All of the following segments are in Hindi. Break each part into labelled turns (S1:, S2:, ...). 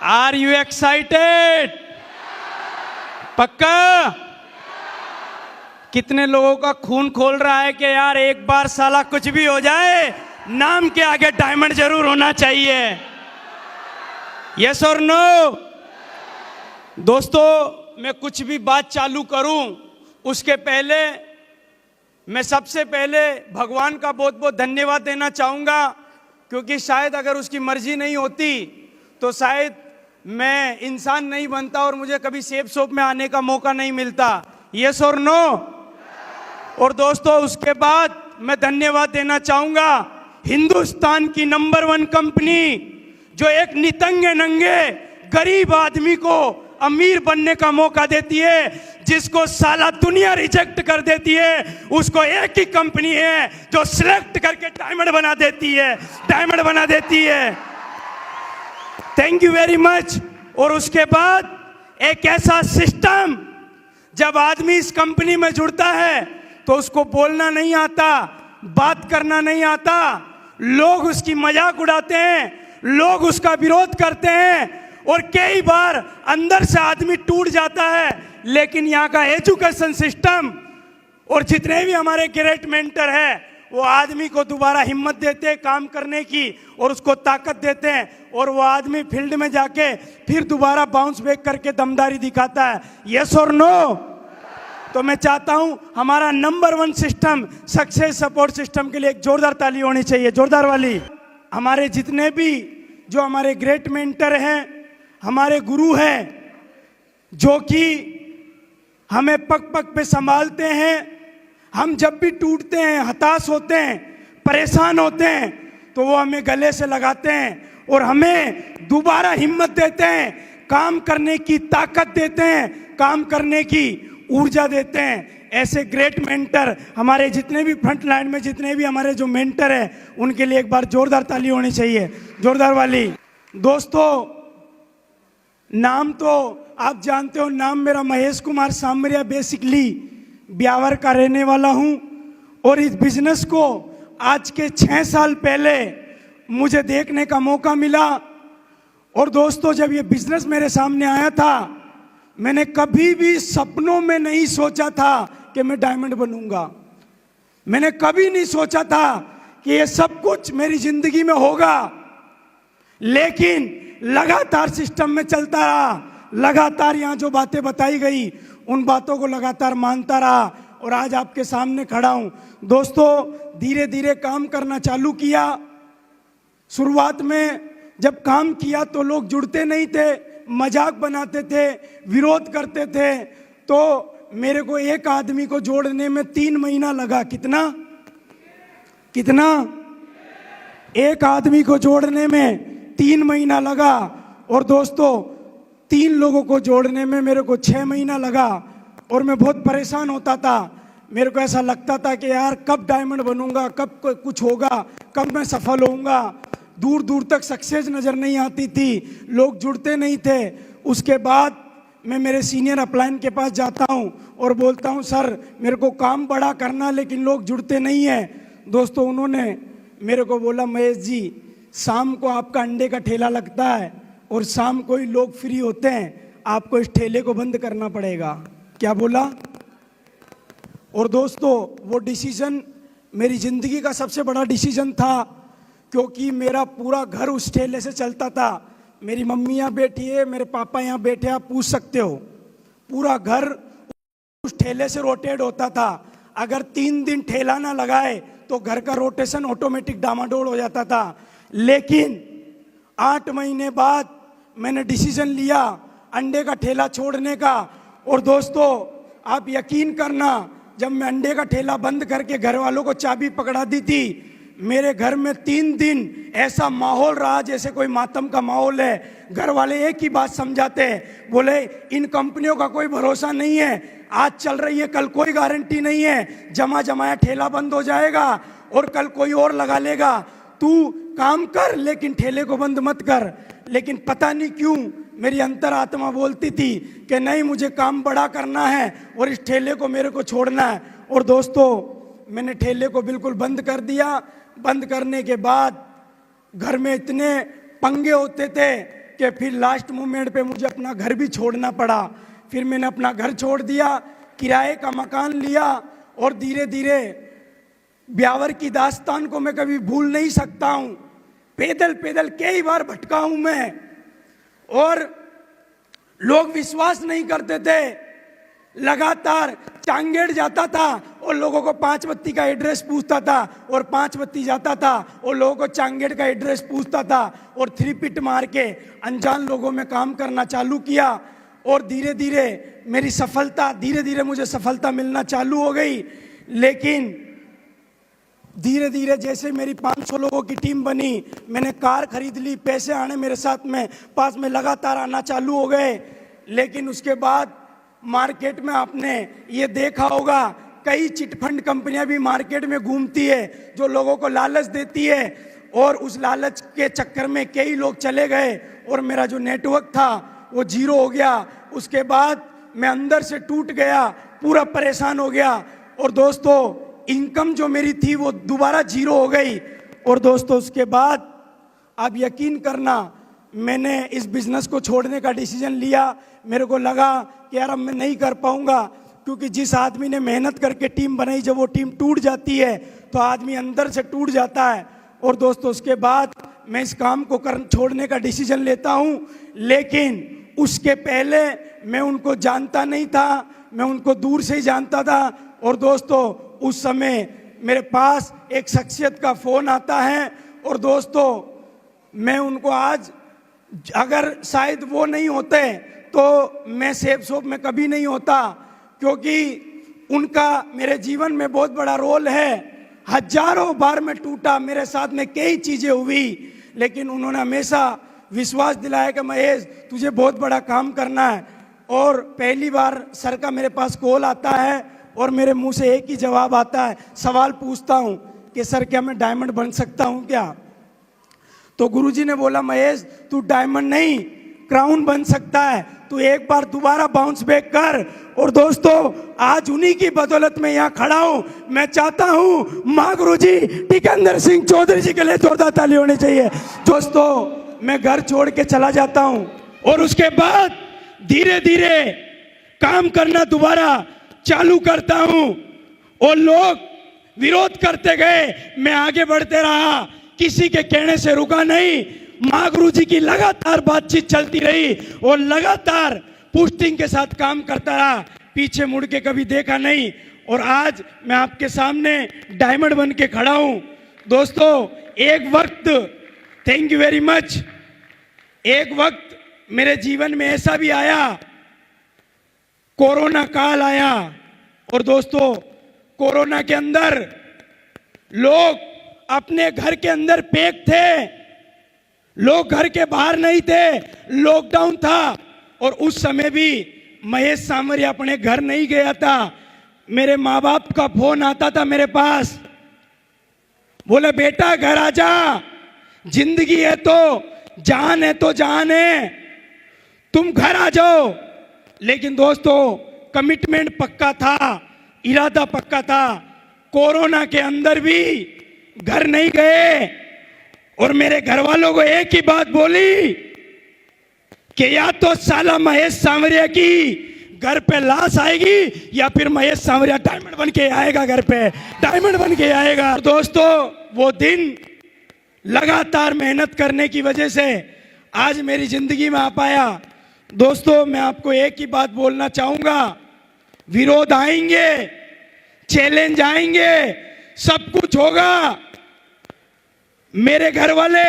S1: Are you excited? पक्का? कितने लोगों का खून खोल रहा है कि यार एक बार साला कुछ भी हो जाए, नाम के आगे डायमंड जरूर होना चाहिए? यस और नो? दोस्तों, मैं कुछ भी बात चालू करूं उसके पहले मैं सबसे पहले भगवान का बहुत बहुत धन्यवाद देना चाहूंगा, क्योंकि शायद अगर उसकी मर्जी नहीं होती तो शायद मैं इंसान नहीं बनता और मुझे कभी सेफ शॉप में आने का मौका नहीं मिलता। यस और नो? और दोस्तों, उसके बाद मैं धन्यवाद देना चाहूंगा हिंदुस्तान की नंबर 1 कंपनी जो एक नितंगे नंगे गरीब आदमी को अमीर बनने का मौका देती है, जिसको साला दुनिया रिजेक्ट कर देती है, उसको एक ही कंपनी है जो सिलेक्ट करके डायमंड बना देती है, डायमंड बना देती है। Thank you very much. और उसके बाद एक ऐसा सिस्टम, जब आदमी इस कंपनी में जुड़ता है तो उसको बोलना नहीं आता, बात करना नहीं आता, लोग उसकी मजाक उड़ाते हैं, लोग उसका विरोध करते हैं और कई बार अंदर से आदमी टूट जाता है। लेकिन यहाँ का एजुकेशन सिस्टम और जितने भी हमारे ग्रेट मेंटर है वो आदमी को दोबारा हिम्मत देते हैं काम करने की और उसको ताकत देते हैं, और वो आदमी फील्ड में जाके फिर दोबारा बाउंस बैक करके दमदारी दिखाता है। यस और नो? तो मैं चाहता हूं हमारा number 1 system, success support system के लिए एक जोरदार ताली होनी चाहिए, जोरदार वाली। हमारे जितने भी जो हमारे ग्रेट मेंटर हैं, हमारे गुरु हैं, जो कि हमें पग पग पे संभालते हैं, हम जब भी टूटते हैं, हताश होते हैं, परेशान होते हैं, तो वो हमें गले से लगाते हैं और हमें दोबारा हिम्मत देते हैं, काम करने की ताकत देते हैं, काम करने की ऊर्जा देते हैं। ऐसे ग्रेट मेंटर हमारे जितने भी फ्रंट लाइन में जितने भी हमारे जो मेंटर हैं, उनके लिए एक बार जोरदार ताली होनी चाहिए, जोरदार वाली। दोस्तों, नाम तो आप जानते हो, नाम मेरा महेश कुमार सामरिया, बेसिकली ब्यावर का रहने वाला हूं और इस बिजनेस को आज के 6 साल पहले मुझे देखने का मौका मिला। और दोस्तों, जब ये बिजनेस मेरे सामने आया था, मैंने कभी भी सपनों में नहीं सोचा था कि मैं डायमंड बनूंगा। मैंने कभी नहीं सोचा था कि ये सब कुछ मेरी जिंदगी में होगा, लेकिन लगातार सिस्टम में चलता रहा, लगातार यहाँ जो बातें बताई गई उन बातों को लगातार मानता रहा और आज आपके सामने खड़ा हूँ। दोस्तों, धीरे धीरे काम करना चालू किया। शुरुआत में जब काम किया तो लोग जुड़ते नहीं थे, मजाक बनाते थे, विरोध करते थे, तो मेरे को एक आदमी को जोड़ने में 3 महीना लगा। कितना? एक आदमी को जोड़ने में 3 महीना लगा। और दोस्तों, 3 लोगों को जोड़ने में मेरे को 6 महीना लगा और मैं बहुत परेशान होता था। मेरे को ऐसा लगता था कि यार कब डायमंड बनूंगा, कब कुछ होगा, कब मैं सफल होऊंगा। दूर दूर तक सक्सेस नज़र नहीं आती थी, लोग जुड़ते नहीं थे। उसके बाद मैं मेरे सीनियर अपलाइन के पास जाता हूं और बोलता हूं, सर मेरे को काम बड़ा करना लेकिन लोग जुड़ते नहीं हैं। दोस्तों, उन्होंने मेरे को बोला, महेश जी, शाम को आपका अंडे का ठेला लगता है और शाम को ही लोग फ्री होते हैं, आपको इस ठेले को बंद करना पड़ेगा। क्या बोला? और दोस्तों, वो डिसीजन मेरी ज़िंदगी का सबसे बड़ा डिसीजन था, क्योंकि मेरा पूरा घर उस ठेले से चलता था। मेरी मम्मी यहाँ बैठी है, मेरे पापा यहाँ बैठे, आप पूछ सकते हो। पूरा घर उस ठेले से रोटेट होता था। अगर 3 दिन ठेला ना लगाए तो घर का रोटेशन ऑटोमेटिक डामाडोल हो जाता था। लेकिन 8 महीने बाद मैंने डिसीजन लिया अंडे का ठेला छोड़ने का। और दोस्तों, आप यकीन करना, जब मैं अंडे का ठेला बंद करके घर वालों को चाबी पकड़ा दी थी, मेरे घर में 3 दिन ऐसा माहौल रहा जैसे कोई मातम का माहौल है। घर वाले एक ही बात समझाते हैं, बोले इन कंपनियों का कोई भरोसा नहीं है, आज चल रही है कल कोई गारंटी नहीं है, जमा जमाया ठेला बंद हो जाएगा और कल कोई और लगा लेगा, तू काम कर लेकिन ठेले को बंद मत कर। लेकिन पता नहीं क्यों मेरी अंतरात्मा बोलती थी कि नहीं, मुझे काम बड़ा करना है और इस ठेले को मेरे को छोड़ना है। और दोस्तों, मैंने ठेले को बिल्कुल बंद कर दिया। बंद करने के बाद घर में इतने पंगे होते थे कि फिर लास्ट मोमेंट पे मुझे अपना घर भी छोड़ना पड़ा। फिर मैंने अपना घर छोड़ दिया, किराए का मकान लिया और धीरे धीरे ब्यावर की दास्तान को मैं कभी भूल नहीं सकता हूँ। पैदल पैदल कई बार भटका हूँ मैं, और लोग विश्वास नहीं करते थे। लगातार चांगेड़ जाता था और लोगों को 5 बत्ती का एड्रेस पूछता था, और 5 बत्ती जाता था और लोगों को चांगेड़ का एड्रेस पूछता था, और 3 पिट मार के अनजान लोगों में काम करना चालू किया। और धीरे धीरे मेरी सफलता, धीरे धीरे मुझे सफलता मिलना चालू हो गई। लेकिन धीरे धीरे जैसे मेरी 500 लोगों की टीम बनी, मैंने कार खरीद ली, पैसे आने मेरे साथ में पास में लगातार आना चालू हो गए। लेकिन उसके बाद मार्केट में आपने ये देखा होगा, कई चिटफंड कंपनियां भी मार्केट में घूमती है जो लोगों को लालच देती है, और उस लालच के चक्कर में कई लोग चले गए और मेरा जो नेटवर्क था वो जीरो हो गया। उसके बाद मैं अंदर से टूट गया, पूरा परेशान हो गया, और दोस्तों इनकम जो मेरी थी वो दोबारा जीरो हो गई। और दोस्तों उसके बाद आप यकीन करना, मैंने इस बिजनेस को छोड़ने का डिसीजन लिया। मेरे को लगा कि यार अब मैं नहीं कर पाऊंगा, क्योंकि जिस आदमी ने मेहनत करके टीम बनाई, जब वो टीम टूट जाती है तो आदमी अंदर से टूट जाता है। और दोस्तों उसके बाद मैं इस काम को छोड़ने का डिसीजन लेता हूं। लेकिन उसके पहले मैं उनको जानता नहीं था, मैं उनको दूर से ही जानता था। और दोस्तों उस समय मेरे पास एक शख्सियत का फोन आता है, और दोस्तों मैं उनको आज, अगर शायद वो नहीं होते तो मैं सेफ शॉप में कभी नहीं होता, क्योंकि उनका मेरे जीवन में बहुत बड़ा रोल है। हजारों बार मैं टूटा, मेरे साथ में कई चीजें हुई, लेकिन उन्होंने हमेशा विश्वास दिलाया कि महेश तुझे बहुत बड़ा काम करना है। और पहली बार सर का मेरे पास कॉल आता है और मेरे मुंह से एक ही जवाब आता है। सवाल पूछता हूं कि सर क्या मैं डायमंड बन सकता हूं क्या? तो गुरुजी ने बोला महेश तू डायमंड नहीं क्राउन बन सकता है, तू एक बार दोबारा बाउंस बैक कर। और दोस्तों आज उन्हीं की बदौलत में यहाँ खड़ा हूं। मैं चाहता हूं माँ गुरुजी टिकंदर सिंह चौधरी जी के लिए जोरदार ताली होनी चाहिए। दोस्तों मैं घर छोड़ के चला जाता हूं, और उसके बाद धीरे धीरे काम करना दोबारा चालू करता हूं, और लोग विरोध करते गए, मैं आगे बढ़ते रहा, किसी के कहने से रुका नहीं। माँ गुरुजी की लगातार बातचीत चलती रही और लगातार पोस्टिंग के साथ काम करता रहा, पीछे मुड़ के कभी देखा नहीं। और आज मैं आपके सामने डायमंड बन के खड़ा हूं। दोस्तों एक वक्त, थैंक यू वेरी मच, एक वक्त मेरे जीवन में ऐसा भी आया, कोरोना काल आया। और दोस्तों कोरोना के अंदर लोग अपने घर के अंदर पैक थे, लोग घर के बाहर नहीं थे, लॉकडाउन था। और उस समय भी महेश सामरिया अपने घर नहीं गया था। मेरे माँ बाप का फोन आता था मेरे पास, बोले बेटा घर आ जा, जिंदगी है तो जान है तो जान है, तुम घर आ जाओ। लेकिन दोस्तों कमिटमेंट पक्का था, इरादा पक्का था। कोरोना के अंदर भी घर नहीं गए, और मेरे घर वालों को एक ही बात बोली कि या तो साला महेश सामरिया की घर पे लाश आएगी, या फिर महेश सामरिया डायमंड बन के आएगा, घर पे डायमंड बन के आएगा। दोस्तों वो दिन लगातार मेहनत करने की वजह से आज मेरी जिंदगी में आ पाया। दोस्तों मैं आपको एक ही बात बोलना चाहूंगा, विरोध आएंगे, चैलेंज आएंगे, सब कुछ होगा। मेरे घर वाले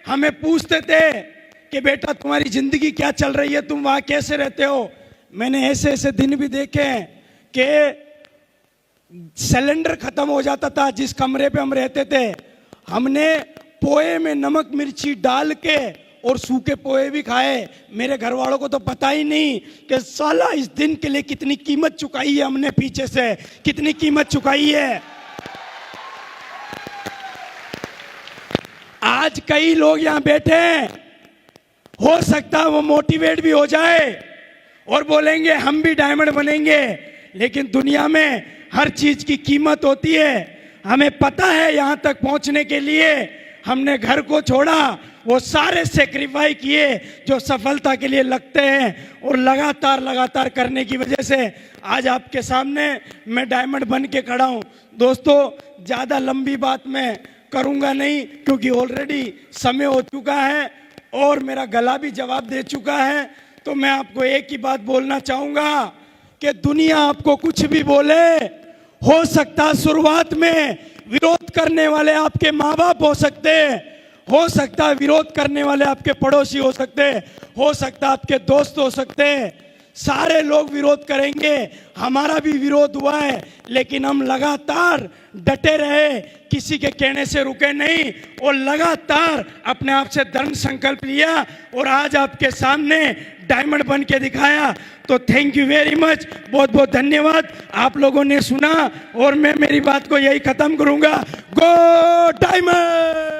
S1: हमें पूछते थे कि बेटा तुम्हारी जिंदगी क्या चल रही है, तुम वहां कैसे रहते हो। मैंने ऐसे ऐसे दिन भी देखे हैं कि सिलेंडर खत्म हो जाता था जिस कमरे पे हम रहते थे, हमने पोहे में नमक मिर्ची डाल के और सूखे पोहे भी खाए। मेरे घर वालों को तो पता ही नहीं कि साला इस दिन के लिए कितनी कीमत चुकाई है हमने, पीछे से कितनी कीमत चुकाई है। आज कई लोग यहां बैठे हैं, हो सकता है वो मोटिवेट भी हो जाए और बोलेंगे हम भी डायमंड बनेंगे, लेकिन दुनिया में हर चीज की कीमत होती है। हमें पता है यहां तक पहुंचने के लिए हमने घर को छोड़ा
S2: वो सारे सेक्रीफाई किए जो सफलता के लिए लगते हैं, और लगातार करने की वजह से आज आपके सामने मैं डायमंड बन के खड़ा हूं। दोस्तों, ज़्यादा लंबी बात मैं करूंगा नहीं, क्योंकि ऑलरेडी समय हो चुका है और मेरा गला भी जवाब दे चुका है। तो मैं आपको एक ही बात बोलना चाहूँगा कि दुनिया आपको कुछ भी बोले, हो सकता शुरुआत में विरोध करने वाले आपके माँ बाप हो सकते हैं, हो सकता है विरोध करने वाले आपके पड़ोसी हो सकते हैं, हो सकता है आपके दोस्त हो सकते हैं, सारे लोग विरोध करेंगे। हमारा भी विरोध हुआ है, लेकिन हम लगातार डटे रहे, किसी के कहने से रुके नहीं, और लगातार अपने आप से दृढ़ संकल्प लिया और आज आपके सामने डायमंड बन के दिखाया। तो थैंक यू वेरी मच, बहुत बहुत धन्यवाद। आप लोगों ने सुना और मैं मेरी बात को यही खत्म करूंगा। गो डायमंड।